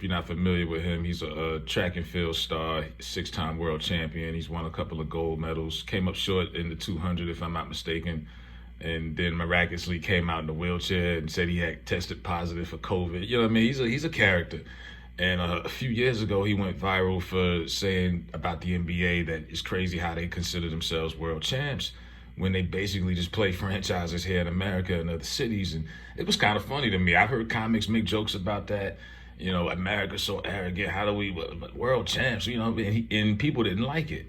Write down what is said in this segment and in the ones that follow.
If you're not familiar with him, he's a track and field star, six-time world champion. He's won a couple of gold medals. Came up short in the 200, if I'm not mistaken, and then miraculously came out in a wheelchair and said he had tested positive for COVID. You know what I mean? He's a character. And a few years ago, he went viral for saying about the NBA that it's crazy how they consider themselves world champs when they basically just play franchises here in America and other cities. And it was kind of funny to me. I've heard comics make jokes about that. You know, America's so arrogant. How do we world champs? You know, and people didn't like it.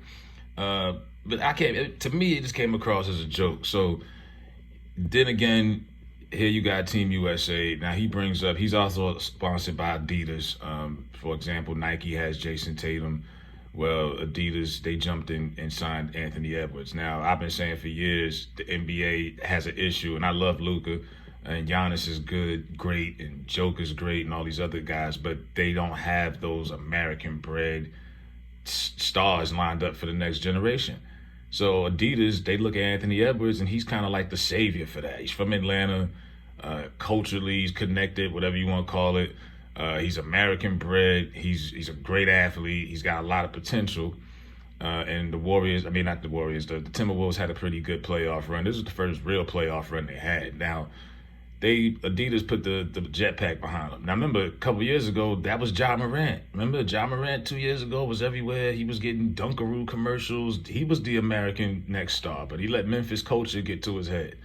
But I can't. To me, it just came across as a joke. So then again, here you got Team USA. Now he brings up he's also sponsored by Adidas. For example, Nike has Jason Tatum. Well, Adidas, they jumped in and signed Anthony Edwards. Now, I've been saying for years the NBA has an issue, and I love Luka, and Giannis is good, great, and Joker's great, and all these other guys, but they don't have those American-bred stars lined up for the next generation. So Adidas, they look at Anthony Edwards, and he's kind of like the savior for that. He's from Atlanta. Culturally, he's connected, whatever you want to call it. He's American bred. He's a great athlete. He's got a lot of potential. And the Warriors, I mean, not the Warriors, the Timberwolves had a pretty good playoff run. This is the first real playoff run they had. Now, Adidas put the jetpack behind them. Now, remember, a couple years ago, that was Ja Morant. Remember, Ja Morant 2 years ago was everywhere. He was getting Dunkaroo commercials. He was the American next star, but he let Memphis culture get to his head.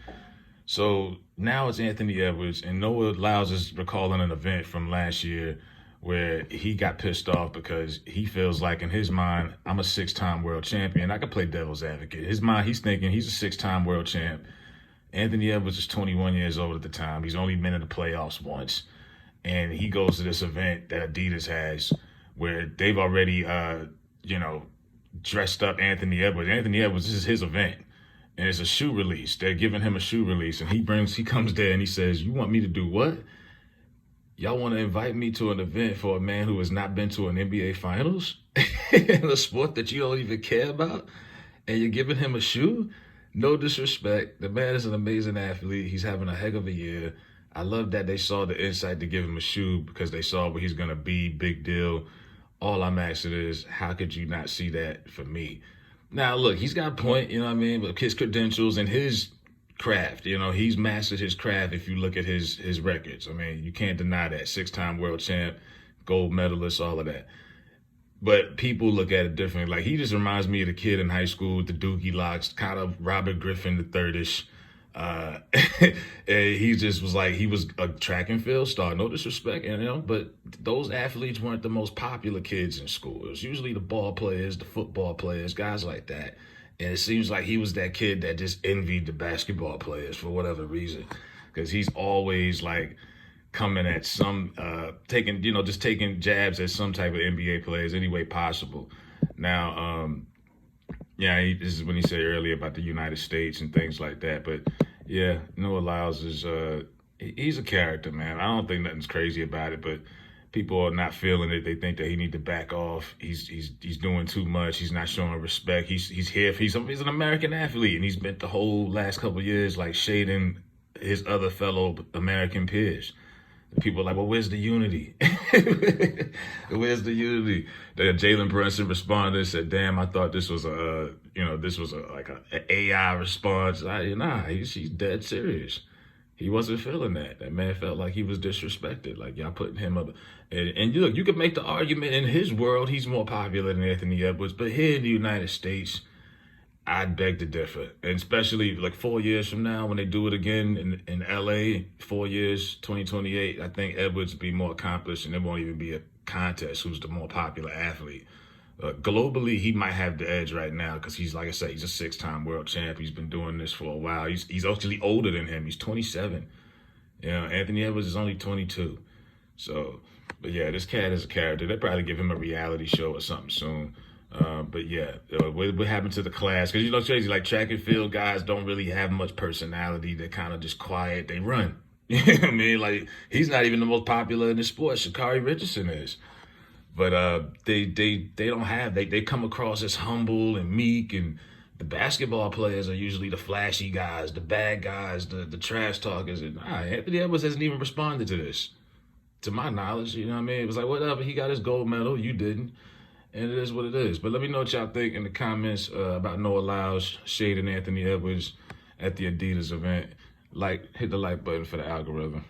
So now it's Anthony Edwards, and Noah Lyles is recalling an event from last year where he got pissed off because he feels like in his mind, I'm a six-time world champion. I could play devil's advocate. In his mind, he's thinking he's a six-time world champ. Anthony Edwards is 21 years old at the time. He's only been in the playoffs once. And he goes to this event that Adidas has where they've already, dressed up Anthony Edwards. Anthony Edwards, this is his event. And it's a shoe release. They're giving him a shoe release. And he comes there and he says, you want me to do what? Y'all want to invite me to an event for a man who has not been to an NBA Finals? In a sport that you don't even care about? And you're giving him a shoe? No disrespect. The man is an amazing athlete. He's having a heck of a year. I love that they saw the insight to give him a shoe because they saw where he's going to be. Big deal. All I'm asking is, how could you not see that for me? Now, look, he's got a point, you know what I mean? But his credentials and his craft, he's mastered his craft if you look at his records. I mean, you can't deny that. Six-time world champ, gold medalist, all of that. But people look at it differently. Like, he just reminds me of the kid in high school with the dookie locks, kind of Robert Griffin III-ish. And he just was like, he was a track and field star, no disrespect, but those athletes weren't the most popular kids in school. It was usually the ball players, the football players, guys like that. And it seems like he was that kid that just envied the basketball players for whatever reason, because he's always like coming at some, taking jabs at some type of NBA players any way possible. Now, this is when he said earlier about the United States and things like that. But yeah, Noah Lyles is he's a character, man. I don't think nothing's crazy about it, but people are not feeling it. They think that he need to back off. He's doing too much. He's not showing respect. He's here. He's an American athlete, and he's spent the whole last couple of years like shading his other fellow American peers. People are like, well, where's the unity? Where's the unity? Jalen Brunson responded and said, damn, I thought this was an AI response. He's dead serious. He wasn't feeling that. That man felt like he was disrespected. Like, y'all putting him up. And look, you could make the argument in his world, he's more popular than Anthony Edwards. But here in the United States, I'd beg to differ. And especially like 4 years from now, when they do it again in LA, 4 years, 2028, I think Edwards will be more accomplished and there won't even be a contest who's the more popular athlete. Globally, he might have the edge right now because he's, like I said, he's a six-time world champ. He's been doing this for a while. He's actually older than him. He's 27. Anthony Edwards is only 22. So, but yeah, this cat is a character. They'll probably give him a reality show or something soon. But yeah, what happened to the class? Because it's crazy, like track and field guys don't really have much personality. They're kind of just quiet. They run. You know what I mean? Like, he's not even the most popular in the sport. Sha'Carri Richardson is. But they don't have, they come across as humble and meek, and the basketball players are usually the flashy guys, the bad guys, the trash talkers. And Anthony Edwards hasn't even responded to this. to my knowledge. You know what I mean? It was like, whatever, he got his gold medal, you didn't. And it is what it is. But let me know what y'all think in the comments about Noah Lyles shading Anthony Edwards at the Adidas event. Hit the like button for the algorithm.